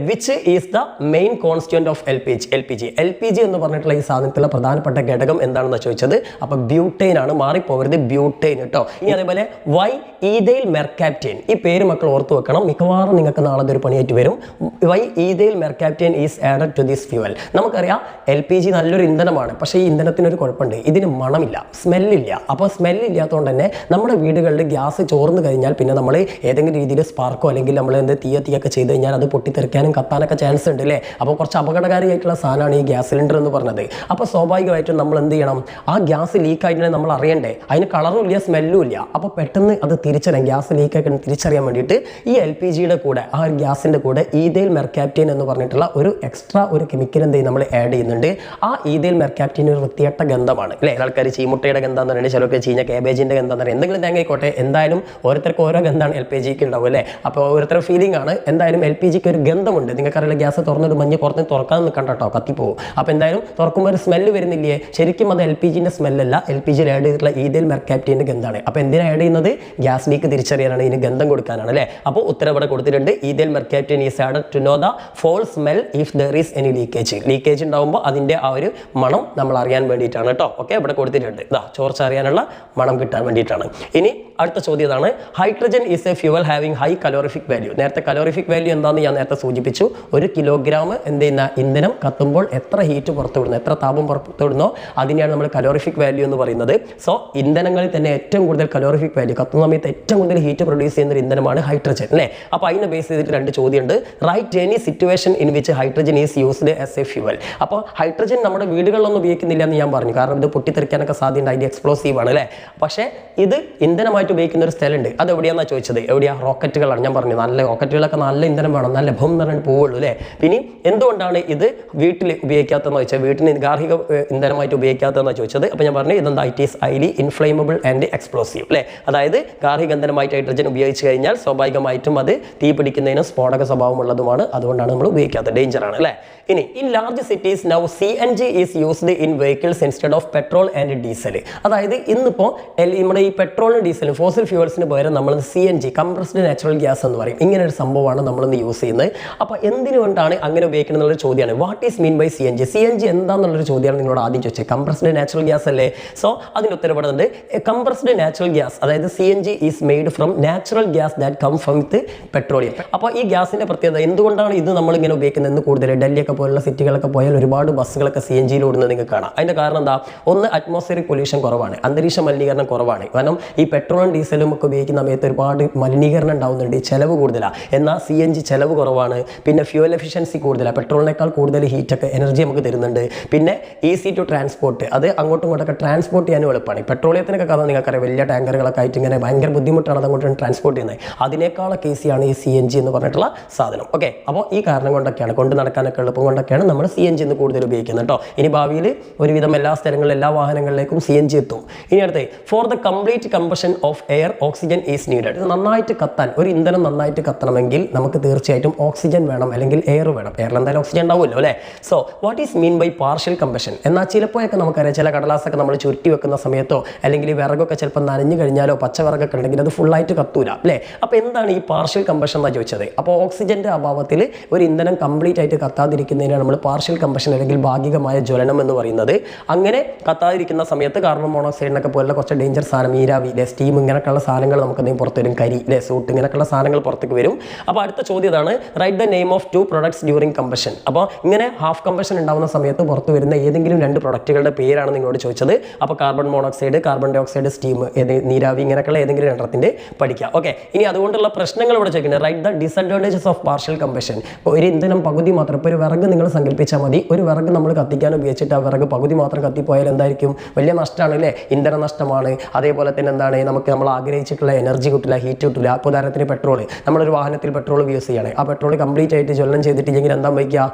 which is the main constituent of LPG എന്ന് പറഞ്ഞിട്ടുള്ള ഈ സാധനത്തിലുള്ള പ്രധാനപ്പെട്ട ഘടകം എന്താണെന്ന് ചോദിച്ചത്. അപ്പോൾ ബ്യൂട്ടൈൻ ആണ്, മാറിപ്പോകരുത്, ബ്യൂട്ടൈൻ കേട്ടോ. ഇനി അതേപോലെ വൈ ഈഥൈൽ മെർകാപ്റ്റൈൻ, ഈ പേര് മക്കൾ ഓർത്ത് വെക്കണം, മിക്കവാറും നിങ്ങൾക്ക് നാളെ ഒരു പണിയായിട്ട് വരും. Why ethyl mercaptan is added to this fuel. നമുക്കറിയാം LPG നല്ലൊരു ഇന്ധനമാണ്, പക്ഷേ ഈ ഇന്ധനത്തിനൊരു കുഴപ്പമുണ്ട്, ഇതിന് മണമില്ല, സ്മെല്ലില്ല. അപ്പോൾ സ്മെല്ലില്ലാത്തതുകൊണ്ട് തന്നെ നമ്മുടെ വീടുകളിൽ ഗ്യാസ് ചോർന്ന് കഴിഞ്ഞാൽ പിന്നെ നമ്മൾ ഏതെങ്കിലും രീതിയിൽ സ്പാർക്കോ അല്ലെങ്കിൽ നമ്മൾ എന്ത് തീയൊക്കെ ചെയ്ത് കഴിഞ്ഞാൽ അത് പൊട്ടിത്തെറിക്കാനും കത്താനൊക്കെ ചാൻസ് ഉണ്ട് അല്ലേ. അപ്പോൾ കുറച്ച് അപകടകാരിയായിട്ടുള്ള സാധനമാണ് ഈ ഗ്യാസ് സിലിണ്ടർ എന്ന് പറഞ്ഞത്. അപ്പോൾ സ്വാഭാവികമായിട്ടും നമ്മൾ എന്ത് ചെയ്യണം? ആ ഗ്യാസ് ലീക്ക് ആയിട്ടുണ്ടെങ്കിൽ നമ്മൾ അറിയണ്ടേ, അതിന് കളറും ഇല്ല, സ്മെല്ലും ഇല്ല. അപ്പോൾ പെട്ടെന്ന് അത് തിരിച്ചറിയാം, ഗ്യാസ് ലീക്ക് ആയിട്ട് തിരിച്ചറിയാൻ വേണ്ടിയിട്ട് ഈ LPGയുടെ കൂടെ, ആ ഒരു ഗ്യാസിൻ്റെ കൂടെ ഈഥൈൽ മെർകാപ്റ്റൈൻ എന്ന് പറഞ്ഞിട്ടുള്ള ഒരു എക്സ്ട്രാ ഒരു കെമിക്കൽ എന്ത് ചെയ്യും? നമ്മൾ ആഡ് ചെയ്യുന്നുണ്ട്. ആ ഈഥൈൽ മെർകാപ്റ്റൈൻ ഒരു വൃത്തികെട്ട ഗന്ധമാണ് അല്ലേ. ആൾക്കാർ ചീമുട്ടയുടെ ഗന്ധം എന്ന് പറയുന്നത്, ചിലർക്ക് ചീഞ്ഞ കേബേജിൻ്റെ ഗന്ധം എന്ന് പറയുന്നത്, എന്തെങ്കിലും തേങ്ങ ആയിക്കോട്ടെ, എന്തായാലും ഓരോരുത്തർക്ക് ഓരോ ഗന്ധമാണ് LPGക്ക് ഉണ്ടാവും അല്ലേ. അപ്പോൾ ഓരോരുത്തരുടെ ഫീലിംഗ് ആണ്. എന്തായാലും LPGക്ക് ഒരു ഗന്ധമുണ്ട്. നിങ്ങൾക്കറിയില്ല ഗ്യാസ് തുറന്നിട്ട് മഞ്ഞ് പുറത്ത് തുറക്കാൻ നിൽക്കണ്ട കേട്ടോ, കത്തിപ്പോവും. അപ്പോൾ എന്തായാലും തുറക്കുമ്പോൾ ഒരു സ്മെല്ല് വരുന്നില്ലേ? ശരിക്കും അത് LPGൻ്റെ സ്മെല്ലല്ല, LPGയിൽ ആഡ് ചെയ്തിട്ടുള്ള ഈഥൈൽ മെർക്കാപ്റ്റൈൻ്റെ ഗന്ധമാണ്. അപ്പോൾ എന്തിനാണ് ആഡ് ചെയ്യുന്നത്? ഗ്യാസ് ലീക്ക് തിരിച്ചറിയാനാണ്, ഇതിന് ഗന്ധം കൊടുക്കാനാണ് അല്ലേ. അപ്പോൾ ഉത്തരവിടെ കൊടുത്തിട്ടുണ്ട് ethyl mercaptan is added to know the foul smell if there is any leakage ഉണ്ടാകുമ്പോൾ അതിൻ്റെ ആ ഒരു മണം നമ്മൾ അറിയാൻ വേണ്ടിയിട്ടാണ് കേട്ടോ. ഓക്കെ, ഇവിടെ കൊടുത്തിട്ടുണ്ട്. ചോർച്ച അറിയാനുള്ള മണം കിട്ടാൻ വേണ്ടിയിട്ടാണ്. ഇനി അടുത്ത ചോദ്യം ഇതാണ്, hydrogen is A fuel having high calorific value. നേരത്തെ കലോറിഫിക് വാല്യൂ എന്താണെന്ന് ഞാൻ നേരത്തെ സൂചിപ്പിച്ചു. 1 കിലോഗ്രാം എന്ത് ചെയ്യുന്ന ഇന്ധനം കത്തുമ്പോൾ എത്ര ഹീറ്റ് പുറത്തുവിടുന്നു, എത്ര താപം പുറത്തുവിടുന്നോ അതിനെയാണ് നമ്മൾ കലോറിഫിക് വാല്യൂ എന്ന് പറയുന്നത്. സോ ഇന്ധനങ്ങളിൽ തന്നെ ഏറ്റവും കൂടുതൽ കലോറിഫിക് വാല്യൂ, കത്തുന്ന സമയത്ത് ഏറ്റവും കൂടുതൽ ഹീറ്റ് പ്രൊഡ്യൂസ് ചെയ്യുന്ന ഒരു ഇന്ധനമാണ് ഹൈഡ്രജൻ അല്ലേ. അപ്പോൾ അതിനെ ബേസ് ചെയ്തിട്ട് 2 ചോദ്യമുണ്ട്. Write any situation in which hydrogen is used as a fuel. അപ്പോൾ ഹൈഡ്രജൻ നമ്മുടെ വീടുകളിലൊന്നും ഉപയോഗിക്കുന്നില്ല എന്ന് ഞാൻ പറഞ്ഞു, കാരണം ഇത് പൊട്ടിത്തെറിക്കാനൊക്കെ സാധ്യത, അതിൻ്റെ എക്സ്പ്ലോസീവ് ആണ് അല്ലേ. പക്ഷേ ഇത് ഇന്ധനമായിട്ട് ഉപയോഗിക്കുന്ന ഒരു സ്ഥലമുണ്ട്. അത് എവിടെയാണെന്നാണ് ചോദിച്ചത്. എവിടെയാ? റോക്കറ്റുകളാണ്. ഞാൻ പറഞ്ഞു നല്ല റോക്കറ്റുകളൊക്കെ നല്ല ഇന്ധനം വേണം, നല്ല ഭം എന്ന് പറഞ്ഞിട്ട് പോവുള്ളൂ അല്ലേ. പിന്നെ എന്തുകൊണ്ടാണ് ഇത് വീട്ടിൽ ഉപയോഗിക്കാത്തതെന്ന് ചോദിച്ചാൽ, വീട്ടിന് ഗാർഹിക ഇന്ധനമായിട്ട് ഉപയോഗിക്കാത്തതെന്നാണ് ചോദിച്ചത്. അപ്പോൾ ഞാൻ പറഞ്ഞു ഇതെന്താ, it is highly inflammable and explosive അല്ലേ. അതായത് ഗാർഹിക ഇന്ധനമായിട്ട് ഹൈഡ്രജൻ ഉപയോഗിച്ച് കഴിഞ്ഞാൽ സ്വാഭാവികമായിട്ടും അത് തീ പിടിക്കുന്നതിനും സ്ഫോടക സ്വഭാവമുള്ളതുമാണ്. അതുകൊണ്ടാണ് നമ്മൾ ഉപയോഗിക്കാത്തത്, ഡേഞ്ചറാണ് അല്ലേ. ഇനി in large cities now CNG is used in vehicles instead of petrol and diesel. അതായത് ഇന്നിപ്പോൾ നമ്മുടെ ഈ പെട്രോളിനും ഡീസലും ഫോസിൽ ഫ്യൂവൽസിന് പകരം നമ്മൾ CNG കംപ്രസ്ഡ് നാച്ചുറൽ ഗ്യാസ് എന്ന് പറയും. ഇങ്ങനെ ഒരു സംഭവമാണ് നമ്മളിന്ന് യൂസ് ചെയ്യുന്നത്. അപ്പോൾ എന്തിനുകൊണ്ടാണ് അങ്ങനെ ഉപയോഗിക്കുന്നത് എന്നുള്ളൊരു ചോദ്യമാണ്. What is mean by CNG എന്താണെന്നുള്ളൊരു ചോദ്യമാണ് നിങ്ങളോട് ആദ്യം ചോദിച്ചത്. കംപ്രസ്ഡ് നാച്ചുറൽ ഗ്യാസ് അല്ലേ. സോ അതിന് ഉത്തരപ്പെടുന്നത് കംപ്രസ്ഡ് നാച്ചുറൽ ഗ്യാസ്, അതായത് CNG is made from natural gas that come from with petroleum. അപ്പോൾ ഈ ഗ്യാസിൻ്റെ പ്രത്യേകത എന്തുകൊണ്ടാണ് ഇത് നമ്മളിങ്ങനെ ഉപയോഗിക്കുന്നത് കൂടുതൽ ഡൽഹിയൊക്കെ പോലുള്ള സിറ്റികളൊക്കെ പോയാൽ ഒരുപാട് ബസ്സുകളൊക്കെ CNGയിൽ ഓടുന്നത് നിങ്ങൾക്ക് കാണാം. അതിൻ്റെ കാരണം എന്താ? ഒന്ന് അറ്റ്മോസ്ഫിയറിക് പൊല്യൂഷൻ കുറവാണ്, അന്തരീക്ഷ മലിനീകരണം കുറവാണ്. കാരണം ഈ പെട്രോളും ഡീസലും ഒക്കെ ഉപയോഗിക്കുന്ന സമയത്ത് ഒരുപാട് മലിനീകരണം ഉണ്ടാവുന്നുണ്ട്, ചിലവ് കൂടുതലാണ്. എന്നാൽ CNG ചിലവ് കുറവാണ്, പിന്നെ ഫ്യൂവൽ എഫിഷ്യൻസി കൂടുതലാണ്, പെട്രോളിനേക്കാൾ കൂടുതൽ ഹീറ്റൊക്കെ എനർജി നമുക്ക് തരുന്നുണ്ട്. പിന്നെ ഈസി ടു ട്രാൻസ്പോർട്ട്, അത് അങ്ങോട്ടും ഇങ്ങോട്ടൊക്കെ ട്രാൻസ്പോർട്ട് ചെയ്യാനും എളുപ്പമാണ്. പെട്രോളിയത്തിനൊക്കെ കഥ നിങ്ങൾക്കറിയാം, വലിയ ടാങ്കറുകളൊക്കെ ആയിട്ട് ഇങ്ങനെ ഭയങ്കര ബുദ്ധിമുട്ടാണ് അത് അങ്ങോട്ട് ട്രാൻസ്പോർട്ട് ചെയ്യുന്നത്. അതിനേക്കാളൊക്കെ ഈസിയാണ് ഈ CNG എന്ന് പറഞ്ഞിട്ടുള്ള സാധനം. ഓക്കെ, അപ്പോൾ ഈ കാരണം കൊണ്ടൊക്കെയാണ്, കൊണ്ട് നടക്കാനൊക്കെ എളുപ്പം കൊണ്ടൊക്കെയാണ് നമ്മൾ CNG എന്ന് കൂടുതൽ ഉപയോഗിക്കുന്നത് കേട്ടോ. ഇനി ഭാവിയിൽ ഒരുവിധം എല്ലാ സ്ഥലങ്ങളിലും എല്ലാ വാഹനങ്ങളിലേക്കും CNG എത്തും. ഇനി അടുത്ത് for the complete combustion of air oxygen is needed. നന്നായിട്ട് കത്താൻ, ഒരു ഇന്ധനം നന്നായിട്ട് കത്തണമെങ്കിൽ നമുക്ക് തീർച്ചയായിട്ടും ഓക്സിജൻ വേണം, അല്ലെങ്കിൽ എയർ വേണം. എയറിൽ എന്തായാലും ഓക്സിജൻ ഉണ്ടാവുമല്ലോ അല്ലേ. So what is mean by partial combustion? എന്നാൽ ചിലപ്പോഴൊക്കെ നമുക്കറിയാം, ചില കടലാസൊക്കെ നമ്മൾ ചുരുട്ടി വെക്കുന്ന സമയത്തോ അല്ലെങ്കിൽ വിറകൊക്കെ ചിലപ്പോൾ നനഞ്ഞു കഴിഞ്ഞാലോ പച്ചവിറകൊക്കെ ഉണ്ടെങ്കിൽ അത് ഫുള്ളായിട്ട് കത്തൂല അല്ലേ. അപ്പോൾ എന്താണ് ഈ പാർഷ്യൽ കമ്പഷൻ എന്നാണ് ചോദിച്ചത്. അപ്പോൾ ഓക്സിജൻ്റെ അഭാവത്തിൽ ഒരു ഇന്ധനം കംപ്ലീറ്റ് ആയിട്ട് കത്താതിരിക്കുന്നതിനാണ് നമ്മൾ പാർഷ്യൽ കമ്പഷൻ അല്ലെങ്കിൽ ഭാഗികമായ ജ്വലനം എന്ന് പറയുന്നത്. അങ്ങനെ കത്താതിരിക്കുന്ന സമയത്ത് കാർബൺ മോണോക്സൈഡിനൊക്കെ പോലുള്ള കുറച്ച് ഡേഞ്ചർ സാധനം, നീരാവി, സ്റ്റീം, ഇങ്ങനെയൊക്കെയുള്ള സാധനങ്ങൾ നമുക്ക് എന്തെങ്കിലും പുറത്ത് വരും, കരി, സൂട്ട്, ഇങ്ങനെയൊക്കെയുള്ള സാധനങ്ങൾ പുറത്തേക്ക് വരും. അപ്പോൾ അടുത്ത ചോദ്യം ഇതാണ്, write the name of 2 products during combustion. അപ്പോൾ ഇങ്ങനെ ഹാഫ് കമ്പഷൻ ഉണ്ടാകുന്ന സമയത്ത് പുറത്ത് വരുന്ന ഏതെങ്കിലും 2 പ്രൊഡക്റ്റുകളുടെ പേരാണ് നിങ്ങളോട് ചോദിച്ചത്. അപ്പോൾ carbon monoxide, carbon dioxide, steam, നീരാവി, ഇങ്ങനെയൊക്കെയുള്ള ഏതെങ്കിലും 2 പഠിക്കുക. ഓക്കെ, ഇനി അതുകൊണ്ടുള്ള പ്രശ്നങ്ങൾ ഇവിടെ ചോദിക്കുന്നത്, write the disadvantages of partial combustion. ഒരു ഇന്ധനം പകുതി മാത്രം, ഇപ്പോൾ ഒരു വിറക് നിങ്ങൾ സങ്കല്പിച്ചാൽ മതി, ഒരു വിറക് നമ്മൾ കത്തിക്കാൻ ഉപയോഗിച്ചിട്ട് ആ വിറക് പകുതി മാത്രം കത്തിപ്പോയാൽ എന്തായിരിക്കും? വലിയ നഷ്ടമാണ് അല്ലേ, ഇന്ധന നഷ്ടമാണ്. അതേപോലെ തന്നെ എന്താണ്, നമ്മൾ ആഗ്രഹിച്ചിട്ടുള്ള എനർജി കിട്ടില്ല, ഹീറ്റ് കിട്ടില്ല. അപ്പോൾ ഉദാഹരണത്തിന് പെട്രോൾ, നമ്മളൊരു വാഹനത്തിൽ പെട്രോൾ യൂസ് ചെയ്യാണ്, ആ പെട്രോൾ കംപ്ലീറ്റ് ആയിട്ട് ജ്വലനം ചെയ്തിട്ടില്ലെങ്കിൽ എന്താ വയ്ക്കുക?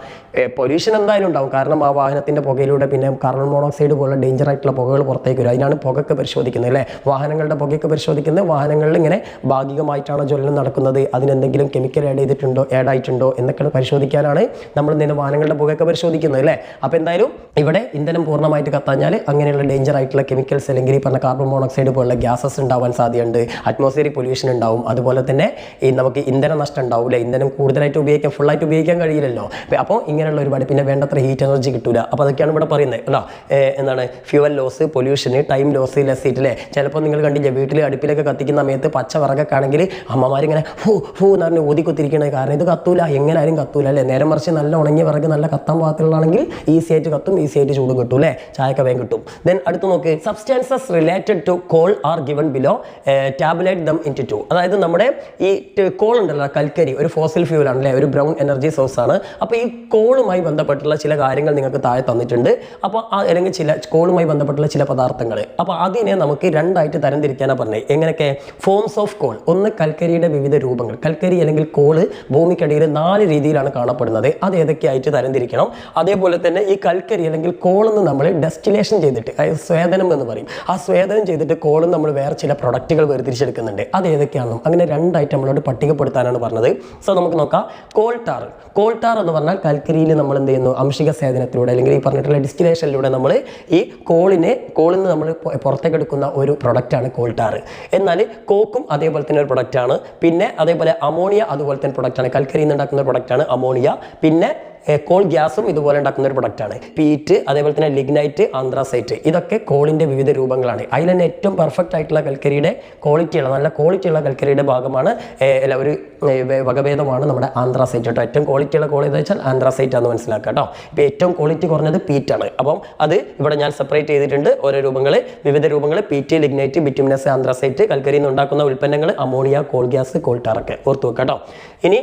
പൊല്യൂഷൻ എന്തായാലും ഉണ്ടാവും. കാരണം ആ വാഹനത്തിൻ്റെ പുകയിലൂടെ പിന്നെ കാർബൺ മോണോക്സൈഡ് പോലുള്ള ഡേഞ്ചർ ആയിട്ടുള്ള പുകകൾ പുറത്തേക്ക് വരും. അതിനാണ് പുകയൊക്കെ പരിശോധിക്കുന്നത് അല്ലേ, വാഹനങ്ങളുടെ പുകയൊക്കെ പരിശോധിക്കുന്നത്. വാഹനങ്ങളിൽ ഇങ്ങനെ ഭാഗികമായിട്ടാണ് ജ്വലനം നടക്കുന്നത്, അതിനെന്തെങ്കിലും കെമിക്കൽ ആഡ് ആയിട്ടുണ്ടോ എന്നൊക്കെ പരിശോധിക്കാനാണ് നമ്മൾ ഇന്ന് വാഹനങ്ങളുടെ പുകയൊക്കെ പരിശോധിക്കുന്നത് അല്ലേ. അപ്പോൾ എന്തായാലും ഇവിടെ ഇന്ധനം പൂർണ്ണമായിട്ട് കത്താഞ്ഞാൽ അങ്ങനെയുള്ള ഡേഞ്ചർ ആയിട്ടുള്ള കെമിക്കൽസ് അല്ലെങ്കിൽ ഈ പറഞ്ഞ കാർബൺ മോണോക്സൈഡ് പോലുള്ള ഗ്യാസസ് ഉണ്ടാവാൻ സാധ്യതയുണ്ട്, അറ്റ്മോസ്ഫിയറിക് പൊല്യൂഷൻ ഉണ്ടാവും. അതുപോലെ തന്നെ നമുക്ക് ഇന്ധന നഷ്ടം ഉണ്ടാവില്ല, ഇന്ധനം കൂടുതലായിട്ട് ഉപയോഗിക്കാൻ, ഫുള്ളായിട്ട് ഉപയോഗിക്കാൻ കഴിയില്ലല്ലോ. അപ്പോൾ ഇങ്ങനെയുള്ള ഒരുപാട്, പിന്നെ വേണ്ടത്ര ഹീറ്റ് എനർജി കിട്ടില്ല. അപ്പോൾ അതൊക്കെയാണ് ഇവിടെ പറയുന്നത് അല്ലോ. എന്താണ് ഫ്യൂവൽ ലോസ്, പൊല്യൂഷന്, ടൈം ലോസ്, ലെസ് ഹീറ്റ് അല്ലേ. ചിലപ്പോൾ നിങ്ങൾ കണ്ടില്ലേ, വീട്ടിൽ അടുപ്പിലൊക്കെ കത്തിക്കുന്ന സമയത്ത് പച്ച വിറകൊക്കെ ആണെങ്കിൽ അമ്മമാരിങ്ങനെ ഹൂ എന്ന് പറഞ്ഞ് ഊതിക്കുത്തിരിക്കണത്. കാരണം ഇത് കത്തൂല, എങ്ങനെയായാലും കത്തൂല അല്ലേ. നേരെ മറിച്ച് നല്ല ഉണങ്ങിയ വിറക്, നല്ല കത്താൻ പാകത്തിലാണെങ്കിൽ ഈസി ആയിട്ട് കത്തും, ഈസി ആയിട്ട് ചൂടും കിട്ടും അല്ലേ, ചായയൊക്കെ വേഗം കിട്ടും. ദെൻ അടുത്ത് നോക്ക്, substances related to coal are given below, tabulate them into 2. അതായത് നമ്മുടെ ഈ കോൾ ഉണ്ടല്ലോ, കൽക്കരി ഒരു ഫോസിൽ ഫ്യൂൽ ആണ് അല്ലേ, ഒരു ബ്രൗൺ എനർജി സോഴ്സ് ആണ്. അപ്പോൾ ഈ കോളുമായി ബന്ധപ്പെട്ടുള്ള ചില കാര്യങ്ങൾ നിങ്ങൾക്ക് താഴെ തന്നിട്ടുണ്ട്. അപ്പോൾ അല്ലെങ്കിൽ ചില കോളുമായി ബന്ധപ്പെട്ടുള്ള ചില പദാർത്ഥങ്ങൾ, അപ്പോൾ അതിനെ നമുക്ക് 2 ആയിട്ട് തരംതിരിക്കാനാണ് പറഞ്ഞത്. എങ്ങനെയൊക്കെ? Forms of call. ഒന്ന് കൽക്കരിയുടെ വിവിധ രൂപങ്ങൾ. കൽക്കരി അല്ലെങ്കിൽ കോള് ഭൂമിക്കടിയിൽ 4 രീതിയിലാണ് കാണപ്പെടുന്നത്. അത് ഏതൊക്കെയായിട്ട് തരംതിരിക്കണം. അതേപോലെ തന്നെ ഈ കൽക്കരി അല്ലെങ്കിൽ കോളെന്ന് നമ്മൾ ഡെസ്റ്റിലേഷൻ ചെയ്തിട്ട്, അതായത് സ്വേദനം എന്ന് പറയും, ആ സ്വേദനം ചെയ്തിട്ട് കോളും നമ്മൾ വേറെ ചില പ്രൊഡക്റ്റുകൾ വേർതിരിച്ചെടുക്കുന്നുണ്ട്. അത് ഏതൊക്കെയാണെന്നും അങ്ങനെ 2 ആയിട്ട് നമ്മളോട് പട്ടികപ്പെടുത്താനാണ് പറഞ്ഞത്. സോ നമുക്ക് നോക്കാം. കോൾട്ടാർ എന്ന് പറഞ്ഞാൽ കൽക്കരിയിൽ നമ്മൾ എന്ത് ചെയ്യുന്നു, അംശിക സേചനത്തിലൂടെ അല്ലെങ്കിൽ ഈ പറഞ്ഞിട്ടുള്ള ഡിസ്റ്റിലേഷനിലൂടെ നമ്മൾ ഈ കോളിൽ നിന്ന് നമ്മൾ പുറത്തേക്ക് എടുക്കുന്ന ഒരു പ്രൊഡക്റ്റാണ് കോൾട്ടാർ. എന്നാൽ കോക്കും അതേപോലെ തന്നെ ഒരു പ്രൊഡക്റ്റാണ്. പിന്നെ അതേപോലെ അമോണിയ അതുപോലെ തന്നെ പ്രൊഡക്റ്റാണ്, കൽക്കരിയിൽ നിന്ന് ഉണ്ടാക്കുന്ന പ്രൊഡക്റ്റാണ് അമോണിയ. പിന്നെ കോൾ ഗ്യാസും ഇതുപോലെ ഉണ്ടാക്കുന്ന ഒരു പ്രൊഡക്റ്റാണ്. പീറ്റ്, അതേപോലെ തന്നെ ലിഗ്നൈറ്റ്, ആന്ത്രാസൈറ്റ്, ഇതൊക്കെ കോളിൻ്റെ വിവിധ രൂപങ്ങളാണ്. അതിൽ തന്നെ ഏറ്റവും പെർഫെക്റ്റ് ആയിട്ടുള്ള കൽക്കരിയുടെ നല്ല ക്വാളിറ്റിയുള്ള കൽക്കരിയുടെ ഭാഗമാണ് ഒരു വകഭേദമാണ് നമ്മുടെ ആന്ത്രാസൈറ്റ് കേട്ടോ. ഏറ്റവും ക്വാളിറ്റിയുള്ള കോൾ എന്ന് വെച്ചാൽ ആന്ത്രാസൈറ്റ് ആണെന്ന് മനസ്സിലാക്കുക കേട്ടോ. ഇപ്പോൾ ഏറ്റവും ക്വാളിറ്റി കുറഞ്ഞത് പീറ്റാണ്. അപ്പം അത് ഇവിടെ ഞാൻ സെപ്പറേറ്റ് ചെയ്തിട്ടുണ്ട് ഓരോ രൂപങ്ങൾ, വിവിധ രൂപങ്ങൾ: പീറ്റ്, ലിഗ്നൈറ്റ്, ബിറ്റുമിനസ്, ആന്ത്രാസൈറ്റ്. കൽക്കരിയിൽ നിന്ന് ഉണ്ടാക്കുന്ന ഉൽപ്പന്നങ്ങൾ അമോണിയ, കോൾ ഗ്യാസ്, കോൾട്ടാറൊക്കെ ഓർത്ത് വെക്കുക കേട്ടോ. ഇനി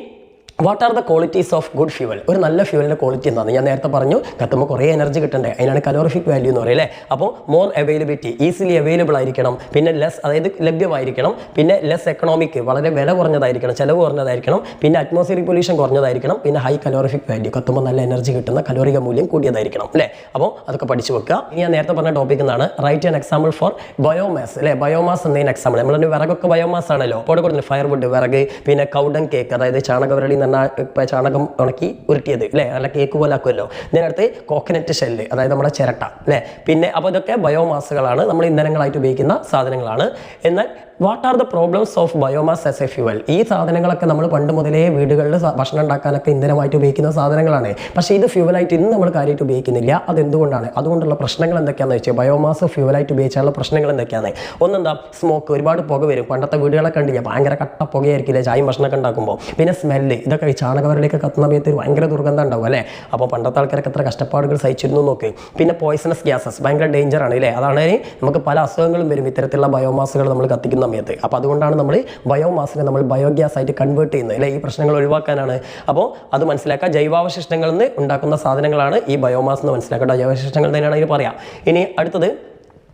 what are the qualities of good fuel? ഒരു നല്ല ഫ്യൂവലിൻ്റെ ക്വാളിറ്റി എന്താണ്? ഞാൻ നേരത്തെ പറഞ്ഞു, കത്തുമ്പോൾ കുറേ എനർജി കിട്ടണ്ടേ, അതിനാണ് കലോറിഫിക് വാല്യൂ എന്ന് പറയുന്നത് അല്ലേ. അപ്പോൾ മോർ അവൈലബിലിറ്റി, ഈസിലി അവൈലബിൾ ആയിരിക്കണം. പിന്നെ ലെസ്, അതായത് ലഭ്യമായിരിക്കണം. പിന്നെ ലെസ് എക്കണോമിക്, വളരെ വില കുറഞ്ഞതായിരിക്കണം, ചിലവ് കുറഞ്ഞതായിരിക്കണം. പിന്നെ അറ്റ്മോസ്ഫിയറിക് പൊല്യൂഷൻ കുറഞ്ഞതായിരിക്കണം. പിന്നെ ഹൈ കലോറിഫിക് വാല്യൂ, കത്തുമ്പോൾ നല്ല എനർജി കിട്ടുന്ന കലോറിക മൂല്യം കൂടിയതായിരിക്കണം അല്ലേ. അപ്പോൾ അതൊക്കെ പഠിച്ചു വെക്കുക. ഇനി ഞാൻ നേരത്തെ പറഞ്ഞ ടോപ്പിക് എന്നാണ് write an example for biomass അല്ലേ. ബയോമാസ് എന്നതിന് എക്സാമ്പിൾ, നമ്മളൊരു വിറകൊക്കെ ബയോമാസ് ആണല്ലോ. അപ്പോൾ കൊടുക്കുന്നത് ഫയർവുഡ്, വിറക്, പിന്നെ കൗഡൻ കേക്ക്, അതായത് ചാണകവരളി എന്ന് പറഞ്ഞാൽ ചാണകം ഉണക്കി ഉരുട്ടിയത് അല്ലേ, നല്ല കേക്ക് പോലെ ആക്കുമല്ലോ. ഇതിനടുത്ത് കോക്കനറ്റ് ഷെല്ല്, അതായത് നമ്മുടെ ചിരട്ട അല്ലേ. പിന്നെ അപ്പോൾ ഇതൊക്കെ ബയോമാസുകളാണ്, നമ്മൾ ഇന്ധനങ്ങളായിട്ട് ഉപയോഗിക്കുന്ന സാധനങ്ങളാണ്. എന്നാൽ what are the problems of biomass as a fuel? ഈ സാധനങ്ങളൊക്കെ നമ്മൾ പണ്ട് മുതലേ വീടുകളിൽ ഭക്ഷണം ഉണ്ടാക്കാനൊക്കെ ഇന്ധനമായിട്ട് ഉപയോഗിക്കുന്ന സാധനങ്ങളാണ്. പക്ഷേ ഇത് ഫ്യൂവലായിട്ട് ഇന്ന് നമ്മൾ കാര്യമായിട്ട് ഉപയോഗിക്കുന്നില്ല. അതെന്തുകൊണ്ടാണ്? അതുകൊണ്ടുള്ള പ്രശ്നങ്ങൾ എന്തൊക്കെയാണെന്ന് വെച്ചാൽ, ബയോമാസ് ഫ്യൂവലായിട്ട് ഉപയോഗിച്ചാലുള്ള പ്രശ്നങ്ങൾ എന്തൊക്കെയാണ്? ഒന്നെന്താ, സ്മോക്ക്, ഒരുപാട് പുക വരും. പണ്ടത്തെ വീടുകളൊക്കെ കണ്ടില്ല, ഭയങ്കര കട്ട പുകയായിരിക്കില്ല ചായയും ഭക്ഷണമൊക്കെ ഉണ്ടാക്കുമ്പോൾ. പിന്നെ സ്മെല്ല്, ഇതൊക്കെ ഈ ചാണകവരലേക്ക് കത്തുന്ന സമയത്ത് ഒരു ഭയങ്കര ദുർഗന്ധം ഉണ്ടാവും അല്ലേ. അപ്പോൾ പണ്ടത്തെ ആൾക്കാരൊക്കെ എത്ര കഷ്ടപ്പാടുകൾ സഹിച്ചിരുന്നു നോക്ക്. പിന്നെ പോയ്സണസ് ഗ്യാസസ്, ഭയങ്കര ഡേഞ്ചറാണ് അല്ലേ. അതാണ് നമുക്ക് പല അസുഖങ്ങളും വരും ഇത്തരത്തിലുള്ള ബയോമാസുകൾ നമ്മൾ കത്തിക്കുന്ന സമയത്ത്. അപ്പോൾ അതുകൊണ്ടാണ് നമ്മൾ ബയോമാസിനെ നമ്മൾ ബയോഗ്യാസ് ആയിട്ട് കൺവേർട്ട് ചെയ്യുന്നത് അല്ലേ, ഈ പ്രശ്നങ്ങൾ ഒഴിവാക്കാനാണ്. അപ്പോൾ അത് മനസ്സിലാക്കുക. ജൈവാവശിഷ്ടങ്ങളിൽ നിന്ന് ഉണ്ടാക്കുന്ന സാധനങ്ങളാണ് ഈ ബയോമാസ് എന്ന് മനസ്സിലാക്കുക. ജൈവാവശിഷ്ടങ്ങൾ തന്നെയാണ് ഇതിന് പറയാം. ഇനി അടുത്തത്,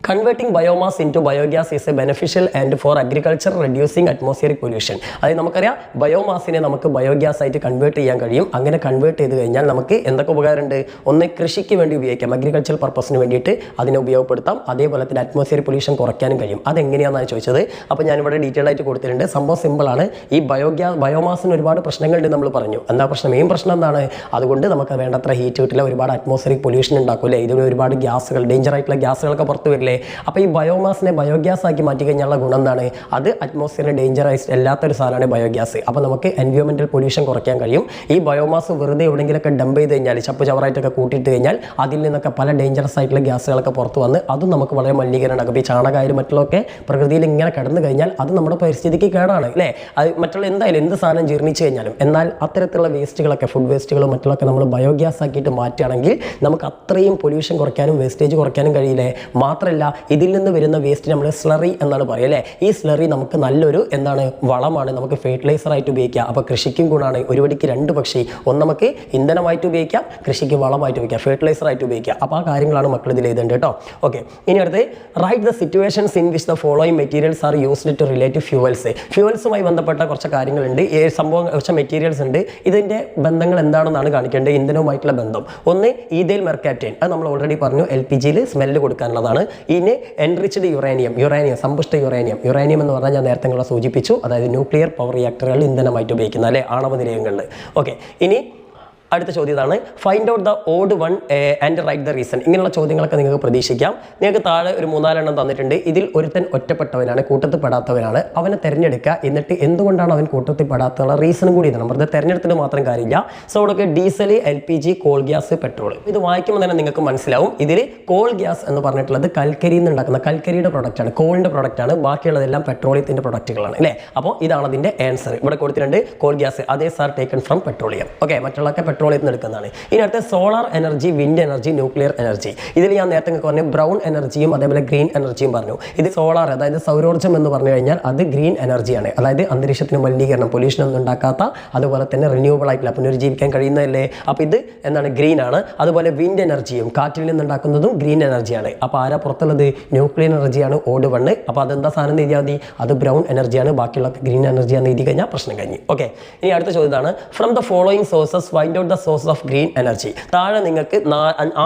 converting biomass into biogas is a beneficial and for agriculture reducing atmospheric pollution. അതായത് നമുക്കറിയാം, ബയോമാസിനെ നമുക്ക് ബയോഗ്യാസ് ആയിട്ട് കൺവേർട്ട് ചെയ്യാൻ കഴിയും. അങ്ങനെ കൺവേർട്ട് ചെയ്ത് കഴിഞ്ഞാൽ നമുക്ക് എന്തൊക്കെ ഉപകാരമുണ്ട്? ഒന്ന്, കൃഷിക്ക് വേണ്ടി ഉപയോഗിക്കാം, അഗ്രികൾച്ചർ പർപ്പസിന് വേണ്ടിയിട്ട് അതിനെ ഉപയോഗപ്പെടുത്താം. അതേപോലെ തന്നെ അറ്റ്മോസ്ഫിയറിക് പൊല്യൂഷൻ കുറയ്ക്കാനും കഴിയും. അതെങ്ങനെയാണെന്നാണ് ചോദിച്ചത്. അപ്പോൾ ഞാനിവിടെ ഡീറ്റെയിൽ ആയിട്ട് കൊടുത്തിട്ടുണ്ട്. സംഭവം സിമ്പിളാണ്. ഈ ബയോമാസിന് ഒരുപാട് പ്രശ്നങ്ങളുണ്ട് നമ്മൾ പറഞ്ഞു. എന്താ പ്രശ്നം? മെയിൻ പ്രശ്നം എന്താണ്? അതുകൊണ്ട് നമുക്ക് വേണ്ടത്ര ഹീറ്റ് കിട്ടില്ല, ഒരുപാട് അറ്റ്മോസ്ഫിയറിക് പൊല്യൂഷൻ ഉണ്ടാക്കും അല്ലേ. ഇതിൽ ഒരുപാട് ഗ്യാസുകൾ, ഡേഞ്ചർ ആയിട്ടുള്ള ഗ്യാസുകളൊക്കെ പുറത്ത് വരില്ലേ. അപ്പോൾ ഈ ബയോമാസിനെ ബയോഗ്യാസ് ആക്കി മാറ്റി കഴിഞ്ഞാലുള്ള ഗുണം എന്താണ്? അത് അറ്റ്മോസ്ഫിയറിന് ഡേഞ്ചറൈസ് അല്ലാത്തൊരു സാധനമാണ് ബയോഗ്യാസ്. അപ്പോൾ നമുക്ക് എൻവയോൺമെൻറ്റൽ പൊല്യൂഷൻ കുറയ്ക്കാൻ കഴിയും. ഈ ബയോമാസ് വെറുതെ എവിടെയെങ്കിലൊക്കെ ഡംപ് ചെയ്ത് കഴിഞ്ഞാൽ, ചവറായിട്ടൊക്കെ കൂട്ടിയിട്ട് കഴിഞ്ഞാൽ അതിൽ നിന്നൊക്കെ പല ഡേഞ്ചറസ് ആയിട്ടുള്ള ഗ്യാസുകളൊക്കെ പുറത്ത് വന്ന് അതും നമുക്ക് വളരെ മലിനീകരണമാകും. ഈ ചാണകമായാലും മറ്റുള്ളതൊക്കെ പ്രകൃതിയിൽ ഇങ്ങനെ കിടന്നു കഴിഞ്ഞാൽ അത് നമ്മുടെ പരിസ്ഥിതിക്ക് കേടാണ് അല്ലേ. അത് മറ്റുള്ള എന്തായാലും എന്ത് സാധനം ജീർണിച്ച് കഴിഞ്ഞാലും. എന്നാൽ അത്തരത്തിലുള്ള വേസ്റ്റുകളൊക്കെ, ഫുഡ് വേസ്റ്റുകളും മറ്റുള്ളതൊക്കെ നമ്മൾ ബയോഗ്യാസ് ആക്കിയിട്ട് മാറ്റുകയാണെങ്കിൽ നമുക്ക് അത്രയും പൊല്യൂഷൻ കുറയ്ക്കാനും വേസ്റ്റേജ് കുറയ്ക്കാനും കഴിയില്ലേ. മാത്രമല്ല, ഇതിൽ നിന്ന് വരുന്ന വേസ്റ്റ് നമ്മൾ സ്ലറി എന്നാണ് പറയുക അല്ലേ. ഈ സ്ലറി നമുക്ക് നല്ലൊരു വളമാണ്, നമുക്ക് ഫെർട്ടിലൈസർ ആയിട്ട് ഉപയോഗിക്കാം. അപ്പോൾ കൃഷിക്കും ഗുണമാണ്. ഒരു വടിക്ക് രണ്ട് പക്ഷി, ഒന്ന് നമുക്ക് ഇന്ധനമായിട്ട് ഉപയോഗിക്കാം, കൃഷിക്ക് വളമായിട്ട് ഉപയോഗിക്കാം, ഫെർട്ടിലൈസർ ആയിട്ട് ഉപയോഗിക്കാം. അപ്പോൾ ആ കാര്യങ്ങളാണ് മക്കൾ ഇതിൽ എഴുതേണ്ടത് കേട്ടോ. ഓക്കെ, ഇനി അടുത്ത് write the situations in which the following materials are used to relate fuels. ഫ്യൂവൽസുമായി ബന്ധപ്പെട്ട കുറച്ച് കാര്യങ്ങളുണ്ട്, ഈ സംഭവം കുറച്ച് മെറ്റീരിയൽസ് ഉണ്ട്. ഇതിൻ്റെ ബന്ധങ്ങൾ എന്താണെന്നാണ് കാണിക്കേണ്ടത്, ഇന്ധനവുമായിട്ടുള്ള ബന്ധം. ഒന്ന്, ഈഥൈൽ മെർക്കാപ്റ്റൈൻ, അത് നമ്മൾ ഓൾറെഡി പറഞ്ഞു, LPGയിൽ സ്മെല്ല് കൊടുക്കാനുള്ളതാണ്. ഇനി എൻറിച്ച്ഡ് യുറേനിയം, സമ്പുഷ്ട യുറേനിയം എന്ന് പറഞ്ഞാൽ ഞാൻ നേരത്തെ നിങ്ങളെ സൂചിപ്പിച്ചു, അതായത് ന്യൂക്ലിയർ പവർ റിയാക്ടറുകളിൽ ഇന്ധനമായിട്ട് ഉപയോഗിക്കുന്ന അല്ലെ, ആണവ നിലയങ്ങളിൽ. ഓക്കെ, ഇനി അടുത്ത ചോദ്യം ഇതാണ്, find out the odd one and write the reason. ഇങ്ങനെയുള്ള ചോദ്യങ്ങളൊക്കെ നിങ്ങൾക്ക് പ്രതീക്ഷിക്കാം. നിങ്ങൾക്ക് താഴെ ഒരു 3-4 തന്നിട്ടുണ്ട്. ഇതിൽ ഒരുത്തൻ ഒറ്റപ്പെട്ടവനാണ്, കൂട്ടത്തിൽ പെടാത്തവനാണ്. അവനെ തിരഞ്ഞെടുക്കുക. എന്നിട്ട് എന്തുകൊണ്ടാണ് അവൻ കൂട്ടത്തിൽ പെടാത്തുള്ള റീസണും കൂടി ഇതാണ്. വെറുതെ തിരഞ്ഞെടുത്തിട്ട് മാത്രം കാര്യമില്ല. സോ അവിടെ diesel, LPG, coal gas, petrol. ഇത് വായിക്കുമ്പോൾ തന്നെ നിങ്ങൾക്ക് മനസ്സിലാവും. ഇതിൽ കോൾ ഗ്യാസ് എന്ന് പറഞ്ഞിട്ടുള്ളത് കൽക്കരിയിൽ നിന്ന് ഉണ്ടാക്കുന്ന കൽക്കരിയുടെ പ്രൊഡക്റ്റാണ്, കോളിൻ്റെ പ്രൊഡക്റ്റാണ്. ബാക്കിയുള്ളതെല്ലാം പെട്രോളിയത്തിൻ്റെ പ്രൊഡക്റ്റുകളാണ് അല്ലേ. അപ്പോൾ ഇതാണ് അതിൻ്റെ ആൻസർ. ഇവിടെ കൊടുത്തിട്ടുണ്ട് coal gas, others are taken from petroleum. Okay, മറ്റുള്ളതൊക്കെ പെട്രോളിയത്തിൽ നിന്ന് എടുക്കുന്നതാണ്. ഇനി അടുത്ത solar energy, wind energy, nuclear energy. ഇതിൽ ഞാൻ നേരത്തെ പറഞ്ഞു ബ്രൗൺ എനർജിയും അതേപോലെ ഗ്രീൻ എനർജിയും പറഞ്ഞു. ഇത് സോളാർ, അതായത് സൗരോർജ്ജം എന്ന് പറഞ്ഞു കഴിഞ്ഞാൽ അത് ഗ്രീൻ എനർജിയാണ്. അതായത് അന്തരീക്ഷത്തിന് മലിനീകരണം, പൊല്യൂഷൻ ഒന്നും ഉണ്ടാക്കാത്ത, അതുപോലെ തന്നെ റിന്യൂവബിൾ ആയിട്ടില്ല, പുനരുജ്ജീവിക്കാൻ കഴിയുന്നതല്ലേ. അപ്പോൾ ഇത് എന്താണ്, ഗ്രീൻ ആണ്. അതുപോലെ വിൻഡ് എനർജിയും കാറ്റിൽ നിന്നുണ്ടാക്കുന്നതും ഗ്രീൻ എനർജിയാണ്. അപ്പോൾ ആരാ പുറത്തുള്ളത്? ന്യൂക്ലിയർ എനർജിയാണ്, ഓട് 1. അപ്പോൾ അതെന്താ സാധനം എഴുതിയാൽ മതി, അത് ബ്രൗൺ എനർജിയാണ്, ബാക്കിയുള്ള ഗ്രീൻ എനർജിയാണെന്ന് എഴുതി കഴിഞ്ഞാൽ പ്രശ്നം കഴിഞ്ഞു. ഓക്കെ, ഇനി അടുത്ത ചോദ്യമാണ്, from the following sources find out the the source of green energy. താഴെ നിങ്ങൾക്ക്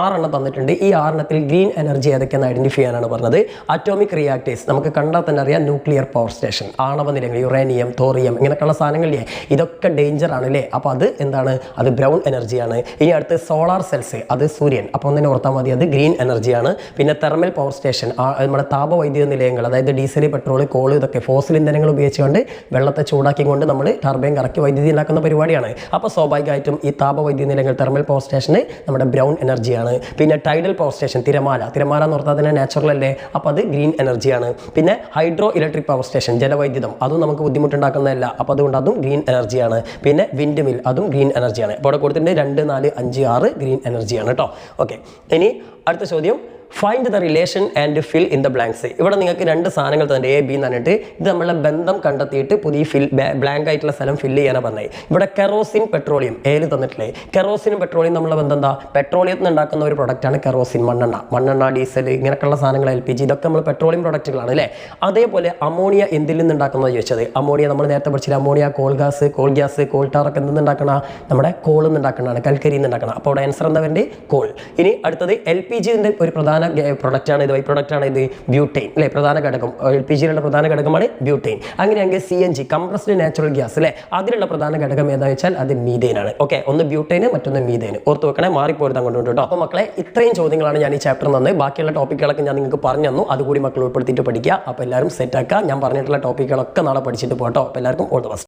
6 തന്നിട്ടുണ്ട്. ഈ 6 ഗ്രീൻ എനർജി ഏതൊക്കെയെന്ന് ഐഡന്റിഫൈ ചെയ്യാനാണ് പറഞ്ഞത്. അറ്റോമിക് റിയാക്ടേഴ്സ് നമുക്ക് കണ്ടാൽ തന്നെ അറിയാം. ന്യൂക്ലിയർ പവർ സ്റ്റേഷൻ, ആണവ നിലയങ്ങൾ, യുറേനിയം, തോറിയം ഇങ്ങനെയൊക്കെയുള്ള സാധനങ്ങളില്ലേ, ഇതൊക്കെ ഡേഞ്ചർ ആണ് അല്ലേ. അപ്പോൾ അത് എന്താണ്? അത് ബ്രൗൺ എനർജിയാണ്. ഇനി അടുത്ത് സോളാർ സെൽസ്, അത് സൂര്യൻ, അപ്പോൾ ഒന്നിനെ ഓർത്താൽ മതി, അത് ഗ്രീൻ എനർജിയാണ്. പിന്നെ തെർമൽ പവർ സ്റ്റേഷൻ, നമ്മുടെ താപവൈദ്യുത നിലയങ്ങൾ, അതായത് ഡീസൽ, പെട്രോൾ, കോൾ, ഇതൊക്കെ ഫോസിൽ ഇന്ധനങ്ങൾ ഉപയോഗിച്ചുകൊണ്ട് വെള്ളത്തെ ചൂടാക്കിക്കൊണ്ട് നമ്മൾ ടർബൈൻ കറക്കി വൈദ്യുതി ഉണ്ടാക്കുന്ന പരിപാടിയാണ്. അപ്പോൾ സ്വാഭാവികമായിട്ടും ഈ താപവൈദ്യുത നിലയങ്ങൾ, തെർമൽ പവർ സ്റ്റേഷന് നമ്മുടെ ബ്രൗൺ എനർജിയാണ്. പിന്നെ ടൈഡൽ പവർ സ്റ്റേഷൻ, തിരമാല എന്ന് ഓർത്താൽ തന്നെ നാച്ചുറൽ അല്ലേ, അപ്പോൾ അത് ഗ്രീൻ എനർജിയാണ്. പിന്നെ ഹൈഡ്രോ ഇലക്ട്രിക് പവർ സ്റ്റേഷൻ, ജലവൈദ്യുതം, അതും നമുക്ക് ബുദ്ധിമുട്ടുണ്ടാക്കുന്നതല്ല, അപ്പോൾ അതുകൊണ്ട് അതും ഗ്രീൻ എനർജിയാണ്. പിന്നെ വിൻഡ് മിൽ, അതും ഗ്രീൻ എനർജിയാണ്. അപ്പോൾ അവിടെ കൊടുത്തിട്ടുണ്ട് 2, 4, 5, 6 ഗ്രീൻ എനർജിയാണ് കേട്ടോ. ഓക്കെ, ഇനി അടുത്ത ചോദ്യം, find the relation and fill in the blanks. ഇവിടെ നിങ്ങൾക്ക് 2 സാധനങ്ങൾ തന്നെ എ ബി എന്ന് പറഞ്ഞിട്ട് ഇത് നമ്മളെ ബന്ധം കണ്ടെത്തിയിട്ട് പുതിയ ബ്ലാങ്ക് ആയിട്ടുള്ള സ്ഥലം ഫില്ല് ചെയ്യാനാണ് പറഞ്ഞത്. ഇവിടെ കെറോസിൻ, പെട്രോളിയം ഏല് തന്നിട്ടില്ലേ. കെറോസിനും പെട്രോളിയം നമ്മളെ ബന്ധം എന്താ? പെട്രോളിയത്തിൽ നിന്ന് ഉണ്ടാക്കുന്ന ഒരു പ്രൊഡക്റ്റാണ് കെറോസിൻ, മണ്ണെണ്ണ, ഡീസൽ ഇങ്ങനെയൊക്കെയുള്ള സാധനങ്ങൾ, LPG, ഇതൊക്കെ നമ്മൾ പെട്രോളിയം പ്രൊഡക്റ്റുകളാണ് അല്ലേ. അതേപോലെ അമോണിയ എന്തിൽ നിന്ന് ഉണ്ടാക്കുന്നത് ചോദിച്ചത്. അമോണിയ നമ്മൾ നേരത്തെ പഠിച്ചില്ല, അമോണിയ കോൾ ഗ്യാസ്, കോൾ ടാറൊക്കെ എന്തെന്ന് ഉണ്ടാക്കണ? നമ്മുടെ കോളിൽ നിന്ന് ഉണ്ടാക്കണതാണ്, കൽക്കരിയിൽ നിന്ന് ഉണ്ടാക്കണം. അപ്പോൾ അവിടെ ആൻസർ എന്താ വേണ്ടി? കോൾ. ഇനി അടുത്തത് LPGന്റെ ഒരു പ്രധാന പ്രൊഡക്റ്റാണ് ഇത്, പ്രൊഡക്റ്റാണ് ഇത് ബ്യൂട്ടൈൻ അല്ലേ. പ്രധാന ഘടകം LPGയിലുള്ള പ്രധാന ഘടകമാണ് ബ്യൂട്ടൈൻ. അങ്ങനെയാണെങ്കിൽ CNG, കംപ്രസ്ഡ് നാച്ചുറൽ ഗ്യാസ് അല്ലേ, അതിലുള്ള പ്രധാന ഘടകം ഏതാ വെച്ചാൽ അത് മീഥേൻ ആണ്. ഓക്കെ, ഒന്ന് ബ്യൂട്ടൈൻ, മറ്റൊന്ന് മീഥേൻ. ഓർത്ത് വെക്കണേ, മാറിപ്പോരുത് അങ്ങോട്ട് കേട്ടോ. അപ്പോൾ മക്കളെ, ഇത്രയും ചോദ്യങ്ങളാണ് ഞാൻ ഈ ചാപ്റ്ററിൽ നിന്ന്. ബാക്കിയുള്ള ടോപ്പിക്കുകളൊക്കെ ഞാൻ നിങ്ങൾക്ക് പറഞ്ഞു തന്നു, അതുകൂടി മക്കൾ ഉൾപ്പെടുത്തിയിട്ട് പഠിക്കുക. അപ്പോൾ എല്ലാവരും സെറ്റ് ആക്കുക. ഞാൻ പറഞ്ഞിട്ടുള്ള ടോപ്പിക്കുകളൊക്കെ നാളെ പഠിച്ചിട്ട് പോട്ടോ. അപ്പോൾ എല്ലാവർക്കും ഓൾ ദി ബെസ്റ്റ്.